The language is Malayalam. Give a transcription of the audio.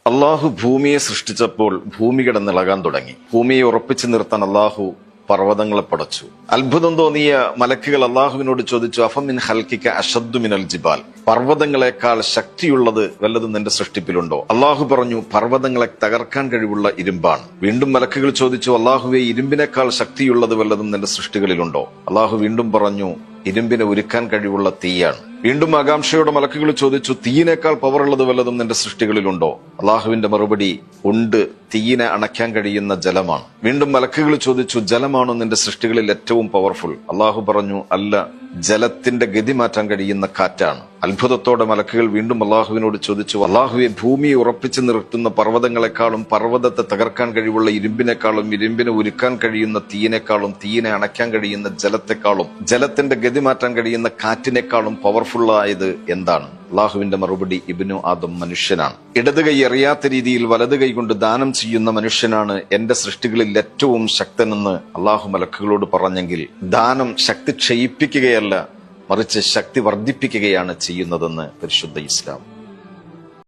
അള്ളാഹു ഭൂമിയെ സൃഷ്ടിച്ചപ്പോൾ ഭൂമി കിടന്നിളകാൻ തുടങ്ങി. ഭൂമിയെ ഉറപ്പിച്ചു നിർത്താൻ അള്ളാഹു പർവ്വതങ്ങളെ പടച്ചു. അത്ഭുതം തോന്നിയ മലക്കുകൾ അള്ളാഹുവിനോട് ചോദിച്ചു, അഫമിൻ ഹൽക്കിക അഷദ്ദു മിനൽ ജിബാൽ, പർവ്വതങ്ങളെക്കാൾ ശക്തിയുള്ളത് വല്ലതും നിന്റെ സൃഷ്ടിപ്പിലുണ്ടോ? അള്ളാഹു പറഞ്ഞു, പർവ്വതങ്ങളെ തകർക്കാൻ കഴിവുള്ള ഇരുമ്പാണ്. വീണ്ടും മലക്കുകൾ ചോദിച്ചു, അള്ളാഹുവെ, ഇരുമ്പിനേക്കാൾ ശക്തിയുള്ളത് വല്ലതും നിന്റെ സൃഷ്ടികളിലുണ്ടോ? അള്ളാഹു വീണ്ടും പറഞ്ഞു, ഇരുമ്പിനെ ഉരുക്കാൻ കഴിവുള്ള തീയാണ്. വീണ്ടും ആകാംക്ഷയോടെ മലക്കുകൾ ചോദിച്ചു, തീയിനേക്കാൾ പവറുള്ളത് വല്ലതും നിന്റെ സൃഷ്ടികളിലുണ്ടോ? അള്ളാഹുവിന്റെ മറുപടി, ഉണ്ട്, തീയിനെ അണയ്ക്കാൻ കഴിയുന്ന ജലമാണ്. വീണ്ടും മലക്കുകൾ ചോദിച്ചു, ജലമാണോ നിന്റെ സൃഷ്ടികളിൽ ഏറ്റവും പവർഫുൾ? അള്ളാഹു പറഞ്ഞു, അല്ല, ജലത്തിന്റെ ഗതി മാറ്റാൻ കഴിയുന്ന കാറ്റാണ്. അത്ഭുതത്തോടെ മലക്കുകൾ വീണ്ടും അള്ളാഹുവിനോട് ചോദിച്ചു, അള്ളാഹുവെ, ഭൂമിയെ ഉറപ്പിച്ചു നിർത്തുന്ന പർവ്വതങ്ങളെക്കാളും പർവ്വതത്തെ തകർക്കാൻ കഴിവുള്ള ഇരുമ്പിനേക്കാളും ഇരുമ്പിനെ ഉരുക്കാൻ കഴിയുന്ന തീയിനേക്കാളും തീയിനെ അണയ്ക്കാൻ കഴിയുന്ന ജലത്തെക്കാളും ജലത്തിന്റെ ഗതി മാറ്റാൻ കഴിയുന്ന കാറ്റിനേക്കാളും പവർഫുള്ളായത് എന്താണ്? അള്ളാഹുവിന്റെ മറുപടി, ഇബ്നു ആദം, മനുഷ്യനാണ്. ഇടത് കൈ അറിയാത്ത രീതിയിൽ വലത് കൈ കൊണ്ട് ദാനം ചെയ്യുന്ന മനുഷ്യനാണ് എന്റെ സൃഷ്ടികളിൽ ഏറ്റവും ശക്തനെന്ന് അള്ളാഹു മലക്കുകളോട് പറഞ്ഞെങ്കിൽ, ദാനം ശക്തി ക്ഷയിപ്പിക്കുകയല്ല, മറിച്ച് ശക്തി വർദ്ധിപ്പിക്കുകയാണ് ചെയ്യുന്നതെന്ന് പരിശുദ്ധ ഇസ്ലാം.